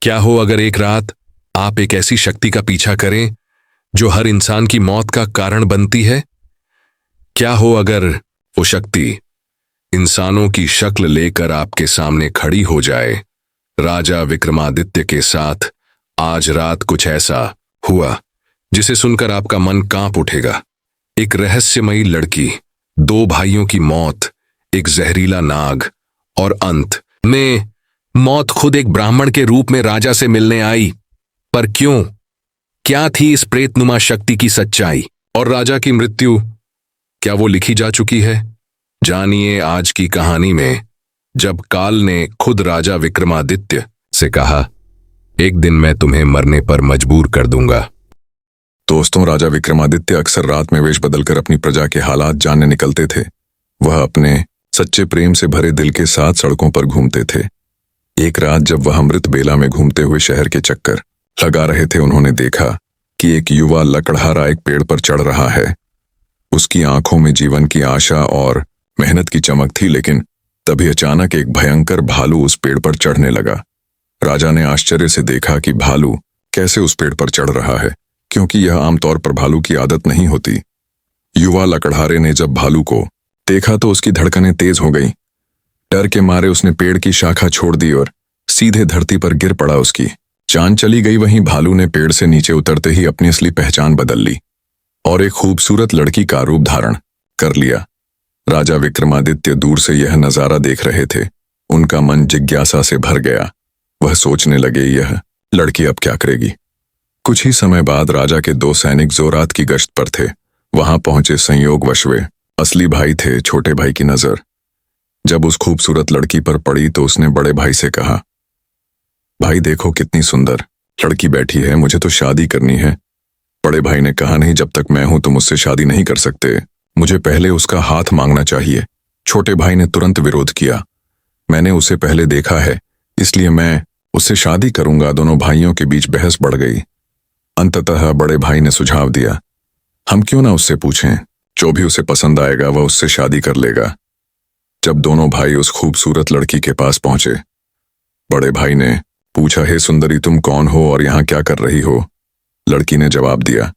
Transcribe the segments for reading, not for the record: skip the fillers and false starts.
क्या हो अगर एक रात आप एक ऐसी शक्ति का पीछा करें जो हर इंसान की मौत का कारण बनती है? क्या हो अगर वो शक्ति इंसानों की शक्ल लेकर आपके सामने खड़ी हो जाए? राजा विक्रमादित्य के साथ आज रात कुछ ऐसा हुआ जिसे सुनकर आपका मन कांप उठेगा। एक रहस्यमयी लड़की, दो भाइयों की मौत, एक जहरीला नाग और अंत में मौत खुद एक ब्राह्मण के रूप में राजा से मिलने आई। पर क्यों? क्या थी इस प्रेतनुमा शक्ति की सच्चाई? और राजा की मृत्यु, क्या वो लिखी जा चुकी है? जानिए आज की कहानी में, जब काल ने खुद राजा विक्रमादित्य से कहा, एक दिन मैं तुम्हें मरने पर मजबूर कर दूंगा। दोस्तों, राजा विक्रमादित्य अक्सर रात में वेश बदलकर अपनी प्रजा के हालात जानने निकलते थे। वह अपने सच्चे प्रेम से भरे दिल के साथ सड़कों पर घूमते थे। एक रात जब वह अमृत बेला में घूमते हुए शहर के चक्कर लगा रहे थे, उन्होंने देखा कि एक युवा लकड़हारा एक पेड़ पर चढ़ रहा है। उसकी आंखों में जीवन की आशा और मेहनत की चमक थी, लेकिन तभी अचानक एक भयंकर भालू उस पेड़ पर चढ़ने लगा। राजा ने आश्चर्य से देखा कि भालू कैसे उस पेड़ पर चढ़ रहा है, क्योंकि यह आमतौर पर भालू की आदत नहीं होती। युवा लकड़हारे ने जब भालू को देखा तो उसकी धड़कनें तेज हो गईं। डर के मारे उसने पेड़ की शाखा छोड़ दी और सीधे धरती पर गिर पड़ा। उसकी जान चली गई। वहीं भालू ने पेड़ से नीचे उतरते ही अपनी असली पहचान बदल ली और एक खूबसूरत लड़की का रूप धारण कर लिया। राजा विक्रमादित्य दूर से यह नजारा देख रहे थे। उनका मन जिज्ञासा से भर गया। वह सोचने लगे, यह लड़की अब क्या करेगी? कुछ ही समय बाद राजा के दो सैनिक जोरात की गश्त पर थे। वहां पहुंचे संयोगवश वे असली भाई थे। छोटे भाई की नजर जब उस खूबसूरत लड़की पर पड़ी तो उसने बड़े भाई से कहा, भाई देखो कितनी सुंदर लड़की बैठी है, मुझे तो शादी करनी है। बड़े भाई ने कहा, नहीं, जब तक मैं हूं तुम मुझसे शादी नहीं कर सकते, मुझे पहले उसका हाथ मांगना चाहिए। छोटे भाई ने तुरंत विरोध किया, मैंने उसे पहले देखा है, इसलिए मैं उससे शादी करूंगा। दोनों भाइयों के बीच बहस बढ़ गई। अंततः बड़े भाई ने सुझाव दिया, हम क्यों ना उससे पूछें, जो भी उसे पसंद आएगा वह उससे शादी कर लेगा। जब दोनों भाई उस खूबसूरत लड़की के पास पहुंचे, बड़े भाई ने पूछा, हे सुंदरी, तुम कौन हो और यहां क्या कर रही हो? लड़की ने जवाब दिया,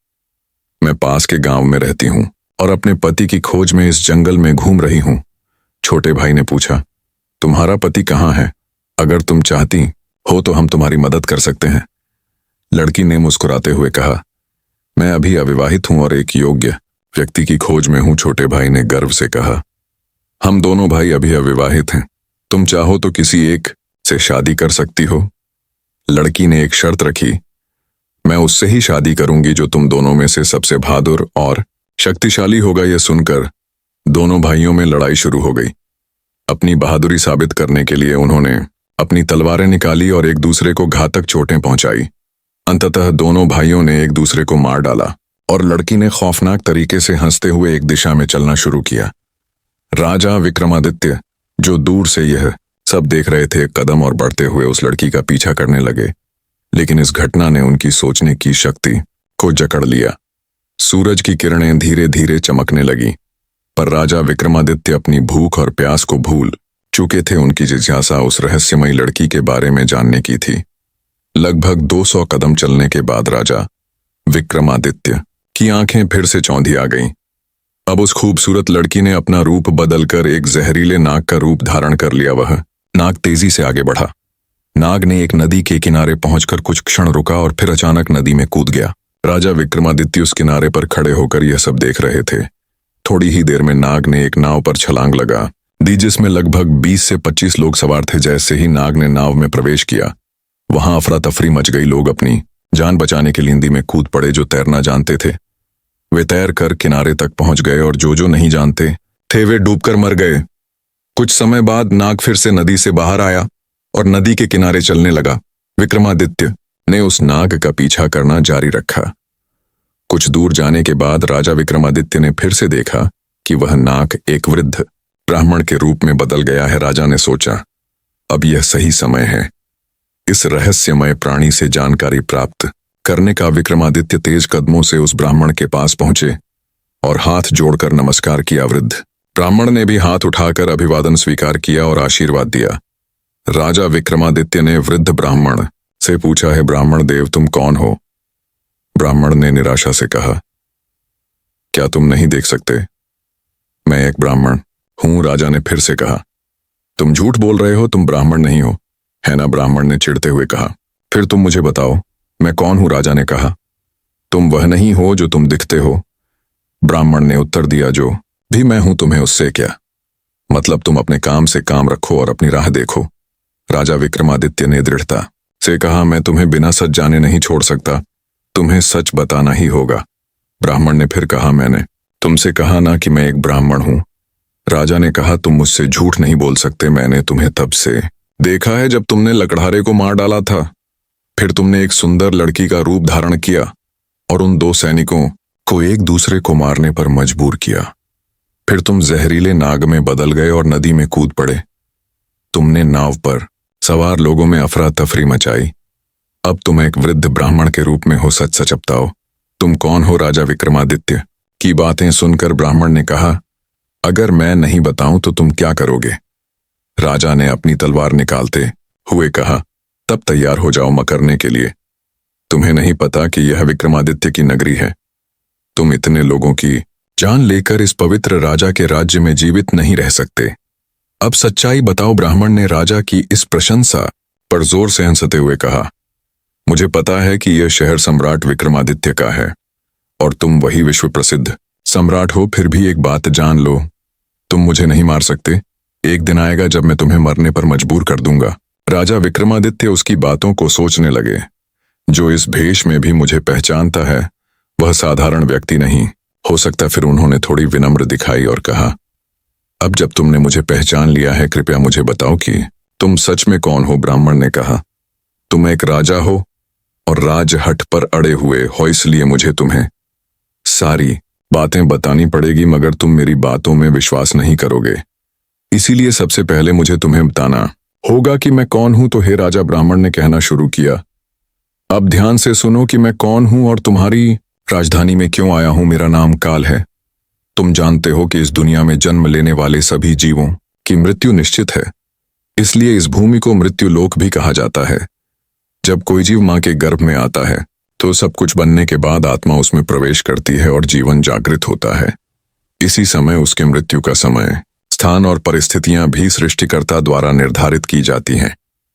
मैं पास के गांव में रहती हूं और अपने पति की खोज में इस जंगल में घूम रही हूं। छोटे भाई ने पूछा, तुम्हारा पति कहाँ है? अगर तुम चाहती हो तो हम तुम्हारी मदद कर सकते हैं। लड़की ने मुस्कुराते हुए कहा, मैं अभी अविवाहित हूं और एक योग्य व्यक्ति की खोज में हूं। छोटे भाई ने गर्व से कहा, हम दोनों भाई अभी अविवाहित हैं, तुम चाहो तो किसी एक से शादी कर सकती हो। लड़की ने एक शर्त रखी, मैं उससे ही शादी करूंगी जो तुम दोनों में से सबसे बहादुर और शक्तिशाली होगा। यह सुनकर दोनों भाइयों में लड़ाई शुरू हो गई। अपनी बहादुरी साबित करने के लिए उन्होंने अपनी तलवारें निकाली और एक दूसरे को घातक चोटें पहुंचाई। अंततः दोनों भाइयों ने एक दूसरे को मार डाला और लड़की ने खौफनाक तरीके से हंसते हुए एक दिशा में चलना शुरू किया। राजा विक्रमादित्य, जो दूर से यह सब देख रहे थे, कदम और बढ़ते हुए उस लड़की का पीछा करने लगे। लेकिन इस घटना ने उनकी सोचने की शक्ति को जकड़ लिया। सूरज की किरणें धीरे धीरे चमकने लगी, पर राजा विक्रमादित्य अपनी भूख और प्यास को भूल चुके थे। उनकी जिज्ञासा उस रहस्यमयी लड़की के बारे में जानने की थी। लगभग 200 कदम चलने के बाद राजा विक्रमादित्य की आंखें फिर से चौंधी आ गईं। अब उस खूबसूरत लड़की ने अपना रूप बदलकर एक जहरीले नाग का रूप धारण कर लिया। वह नाग तेजी से आगे बढ़ा। नाग ने एक नदी के किनारे पहुंचकर कुछ क्षण रुका और फिर अचानक नदी में कूद गया। राजा विक्रमादित्य उस किनारे पर खड़े होकर यह सब देख रहे थे। थोड़ी ही देर में नाग ने एक नाव पर छलांग लगा दी, जिसमें लगभग 20 से 25 लोग सवार थे। जैसे ही नाग ने नाव में प्रवेश किया, वहां अफरा तफरी मच गई। लोग अपनी जान बचाने के लिए नदी में कूद पड़े। जो तैरना जानते थे वे तैर कर किनारे तक पहुंच गए और जो नहीं जानते थे वे डूबकर मर गए। कुछ समय बाद नाग फिर से नदी से बाहर आया और नदी के किनारे चलने लगा। विक्रमादित्य ने उस नाग का पीछा करना जारी रखा। कुछ दूर जाने के बाद राजा विक्रमादित्य ने फिर से देखा कि वह नाग एक वृद्ध ब्राह्मण के रूप में बदल गया है। राजा ने सोचा, अब यह सही समय है इस रहस्यमय प्राणी से जानकारी प्राप्त करने का। विक्रमादित्य तेज कदमों से उस ब्राह्मण के पास पहुंचे और हाथ जोड़कर नमस्कार किया। वृद्ध ब्राह्मण ने भी हाथ उठाकर अभिवादन स्वीकार किया और आशीर्वाद दिया। राजा विक्रमादित्य ने वृद्ध ब्राह्मण से पूछा है, ब्राह्मण देव तुम कौन हो? ब्राह्मण ने निराशा से कहा, क्या तुम नहीं देख सकते? मैं एक ब्राह्मण हूं। राजा ने फिर से कहा, तुम झूठ बोल रहे हो, तुम ब्राह्मण नहीं हो, है ना? ब्राह्मण ने चिढ़ते हुए कहा। फिर तुम मुझे बताओ मैं कौन हूं? राजा ने कहा। तुम वह नहीं हो जो तुम दिखते हो, ब्राह्मण ने उत्तर दिया। जो भी मैं हूं तुम्हें उससे क्या मतलब? तुम अपने काम से काम रखो और अपनी राह देखो। राजा विक्रमादित्य ने दृढ़ता से कहा, मैं तुम्हें बिना सच जाने नहीं छोड़ सकता, तुम्हें सच बताना ही होगा। ब्राह्मण ने फिर कहा, मैंने तुमसे कहा ना कि मैं एक ब्राह्मण हूं। राजा ने कहा, तुम मुझसे झूठ नहीं बोल सकते, मैंने तुम्हें तब से देखा है जब तुमने लकड़हारे को मार डाला था। फिर तुमने एक सुंदर लड़की का रूप धारण किया और उन दो सैनिकों को एक दूसरे को मारने पर मजबूर किया। फिर तुम जहरीले नाग में बदल गए और नदी में कूद पड़े। तुमने नाव पर सवार लोगों में अफरा तफरी मचाई। अब तुम एक वृद्ध ब्राह्मण के रूप में हो, सच सच बताओ तुम कौन हो? राजा विक्रमादित्य की बातें सुनकर ब्राह्मण ने कहा, अगर मैं नहीं बताऊं तो तुम क्या करोगे? राजा ने अपनी तलवार निकालते हुए कहा, तब तैयार हो जाओ मकरने के लिए। तुम्हें नहीं पता कि यह विक्रमादित्य की नगरी है। तुम इतने लोगों की जान लेकर इस पवित्र राजा के राज्य में जीवित नहीं रह सकते। अब सच्चाई बताओ। ब्राह्मण ने राजा की इस प्रशंसा पर जोर से हंसते हुए कहा, मुझे पता है कि यह शहर सम्राट विक्रमादित्य का है और तुम वही विश्व प्रसिद्ध सम्राट हो। फिर भी एक बात जान लो, तुम मुझे नहीं मार सकते। एक दिन आएगा जब मैं तुम्हें मरने पर मजबूर कर दूंगा। राजा विक्रमादित्य उसकी बातों को सोचने लगे। जो इस भेष में भी मुझे पहचानता है वह साधारण व्यक्ति नहीं हो सकता। फिर उन्होंने थोड़ी विनम्र दिखाई और कहा, अब जब तुमने मुझे पहचान लिया है, कृपया मुझे बताओ कि तुम सच में कौन हो? ब्राह्मण ने कहा, तुम एक राजा हो और राजहट पर अड़े हुए हो, इसलिए मुझे तुम्हें सारी बातें बतानी पड़ेगी, मगर तुम मेरी बातों में विश्वास नहीं करोगे। इसीलिए सबसे पहले मुझे तुम्हें बताना होगा कि मैं कौन हूं। तो हे राजा, ब्राह्मण ने कहना शुरू किया, अब ध्यान से सुनो कि मैं कौन हूं और तुम्हारी राजधानी में क्यों आया हूं। मेरा नाम काल है। तुम जानते हो कि इस दुनिया में जन्म लेने वाले सभी जीवों की मृत्यु निश्चित है, इसलिए इस भूमि को मृत्यु लोक भी कहा जाता है। जब कोई जीव मां के गर्भ में आता है तो सब कुछ बनने के बाद आत्मा उसमें प्रवेश करती है और जीवन जागृत होता है। इसी समय उसके मृत्यु का समय, स्थान और परिस्थितियां भी सृष्टिकर्ता द्वारा निर्धारित की जाती हैं।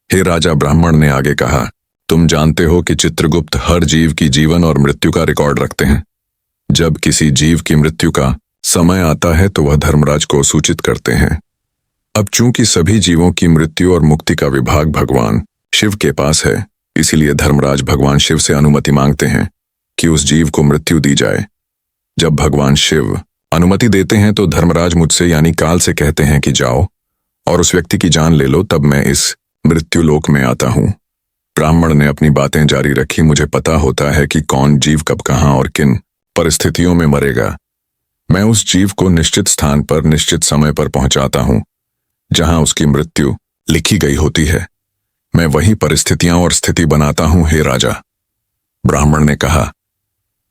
हे राजा, ब्राह्मण ने आगे कहा, तुम जानते हो कि चित्रगुप्त हर जीव की जीवन और मृत्यु का रिकॉर्ड रखते हैं। जब किसी जीव की मृत्यु का समय आता है तो वह धर्मराज को सूचित करते हैं। अब चूंकि सभी जीवों की मृत्यु और मुक्ति का विभाग भगवान शिव के पास है, इसीलिए धर्मराज भगवान शिव से अनुमति मांगते हैं कि उस जीव को मृत्यु दी जाए। जब भगवान शिव अनुमति देते हैं तो धर्मराज मुझसे यानी काल से कहते हैं कि जाओ और उस व्यक्ति की जान ले लो, तब मैं इस मृत्यु लोक में आता हूं। ब्राह्मण ने अपनी बातें जारी रखी, मुझे पता होता है कि कौन जीव कब कहां और किन परिस्थितियों में मरेगा। मैं उस जीव को निश्चित स्थान पर निश्चित समय पर पहुंचाता हूं जहां उसकी मृत्यु लिखी गई होती है। मैं वही परिस्थितियां और स्थिति बनाता हूं। हे राजा, ब्राह्मण ने कहा,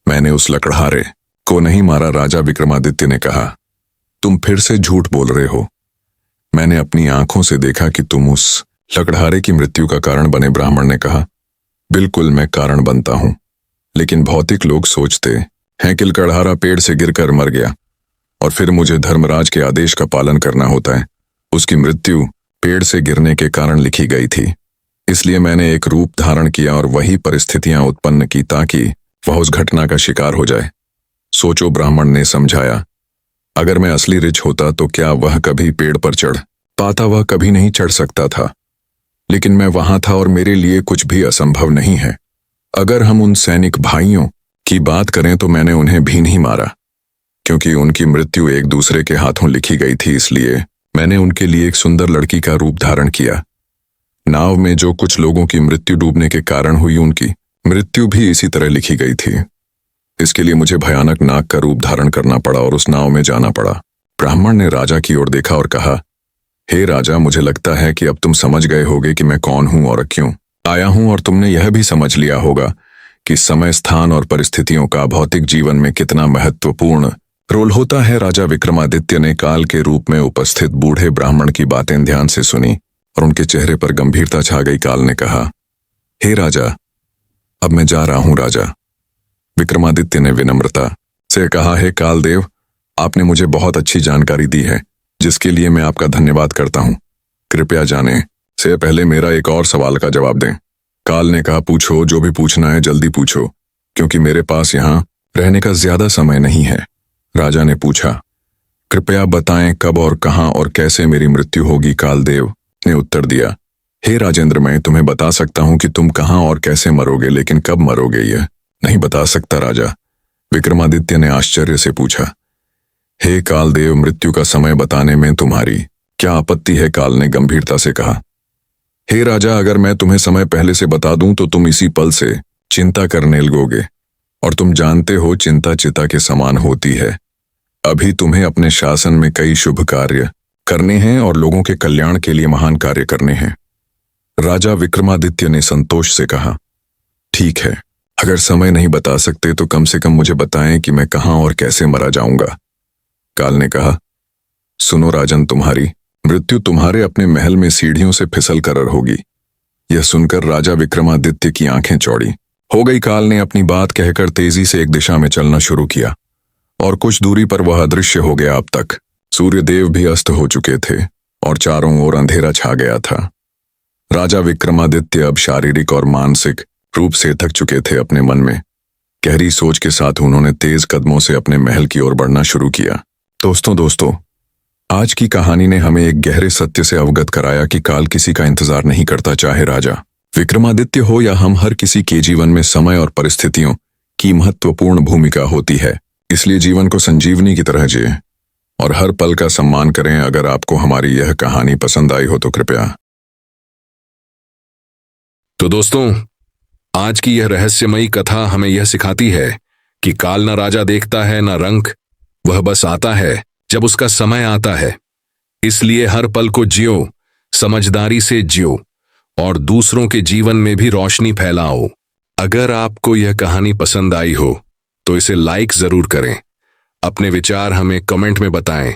मैंने उस लकड़हारे को नहीं मारा। राजा विक्रमादित्य ने कहा, तुम फिर से झूठ बोल रहे हो। मैंने अपनी आंखों से देखा कि तुम उस लकड़हारे की मृत्यु का कारण बने। ब्राह्मण ने कहा, बिल्कुल मैं कारण बनता हूं, लेकिन भौतिक लोग सोचते हैं कि लकड़हारा पेड़ से गिरकर मर गया और फिर मुझे धर्मराज के आदेश का पालन करना होता है। उसकी मृत्यु पेड़ से गिरने के कारण लिखी गई थी, इसलिए मैंने एक रूप धारण किया और वही परिस्थितियां उत्पन्न की ताकि वह उस घटना का शिकार हो जाए। सोचो, ब्राह्मण ने समझाया, अगर मैं असली ऋच होता तो क्या वह कभी पेड़ पर चढ़ पाता? वह कभी नहीं चढ़ सकता था, लेकिन मैं वहां था और मेरे लिए कुछ भी असंभव नहीं है। अगर हम उन सैनिक भाइयों की बात करें तो मैंने उन्हें भी नहीं मारा, क्योंकि उनकी मृत्यु एक दूसरे के हाथों लिखी गई थी। इसलिए मैंने उनके लिए एक सुंदर लड़की का रूप धारण किया। नाव में जो कुछ लोगों की मृत्यु डूबने के कारण हुई, उनकी मृत्यु भी इसी तरह लिखी गई थी। इसके लिए मुझे भयानक नाग का रूप धारण करना पड़ा और उस नाव में जाना पड़ा। ब्राह्मण ने राजा की ओर देखा और कहा, हे राजा, मुझे लगता है कि अब तुम समझ गए होगे कि मैं कौन हूं और क्यों आया हूं, और तुमने यह भी समझ लिया होगा कि समय, स्थान और परिस्थितियों का भौतिक जीवन में कितना महत्वपूर्ण रोल होता है। राजा विक्रमादित्य ने काल के रूप में उपस्थित बूढ़े ब्राह्मण की बातें ध्यान से सुनी और उनके चेहरे पर गंभीरता छा गई। काल ने कहा, हे राजा, अब मैं जा रहा हूं राजा। विक्रमादित्य ने विनम्रता से कहा, हे कालदेव, आपने मुझे बहुत अच्छी जानकारी दी है, जिसके लिए मैं आपका धन्यवाद करता हूं। कृपया जाने से पहले मेरा एक और सवाल का जवाब दें। काल ने कहा, पूछो, जो भी पूछना है जल्दी पूछो, क्योंकि मेरे पास यहाँ रहने का ज्यादा समय नहीं है। राजा ने पूछा, कृपया बताएं कब और कहां और कैसे मेरी मृत्यु होगी। कालदेव ने उत्तर दिया, हे राजेंद्र, मैं तुम्हें बता सकता हूं कि तुम कहां और कैसे मरोगे, लेकिन कब मरोगे यह नहीं बता सकता राजा। विक्रमादित्य ने आश्चर्य से पूछा, हे कालदेव, मृत्यु का समय बताने में तुम्हारी क्या आपत्ति है। काल ने गंभीरता से कहा, हे राजा, अगर मैं तुम्हें समय पहले से बता दूं तो तुम इसी पल से चिंता करने लगोगे, और तुम जानते हो चिंता चिता के समान होती है। अभी तुम्हें अपने शासन में कई शुभ कार्य करने हैं और लोगों के कल्याण के लिए महान कार्य करने हैं। राजा विक्रमादित्य ने संतोष से कहा, ठीक है, अगर समय नहीं बता सकते तो कम से कम मुझे बताएं कि मैं कहां और कैसे मरा जाऊंगा। काल ने कहा, सुनो राजन, तुम्हारी मृत्यु तुम्हारे अपने महल में सीढ़ियों से फिसल कर होगी। यह सुनकर राजा विक्रमादित्य की आंखें चौड़ी हो गई। काल ने अपनी बात कहकर तेजी से एक दिशा में चलना शुरू किया और कुछ दूरी पर वह अदृश्य हो गया। अब तक सूर्यदेव भी अस्त हो चुके थे और चारों ओर अंधेरा छा गया था। राजा विक्रमादित्य अब शारीरिक और मानसिक रूप से थक चुके थे। अपने मन में गहरी सोच के साथ उन्होंने तेज कदमों से अपने महल की ओर बढ़ना शुरू किया। दोस्तों, आज की कहानी ने हमें एक गहरे सत्य से अवगत कराया कि काल किसी का इंतजार नहीं करता। चाहे राजा विक्रमादित्य हो या हम, हर किसी के जीवन में समय और परिस्थितियों की महत्वपूर्ण भूमिका होती है। इसलिए जीवन को संजीवनी की तरह जिए और हर पल का सम्मान करें। अगर आपको हमारी यह कहानी पसंद आई हो तो कृपया। तो दोस्तों, आज की यह रहस्यमयी कथा हमें यह सिखाती है कि काल न राजा देखता है न रंग, वह बस आता है जब उसका समय आता है। इसलिए हर पल को जियो, समझदारी से जियो और दूसरों के जीवन में भी रोशनी फैलाओ। अगर आपको यह कहानी पसंद आई हो तो इसे लाइक जरूर करें। अपने विचार हमें कमेंट में बताएं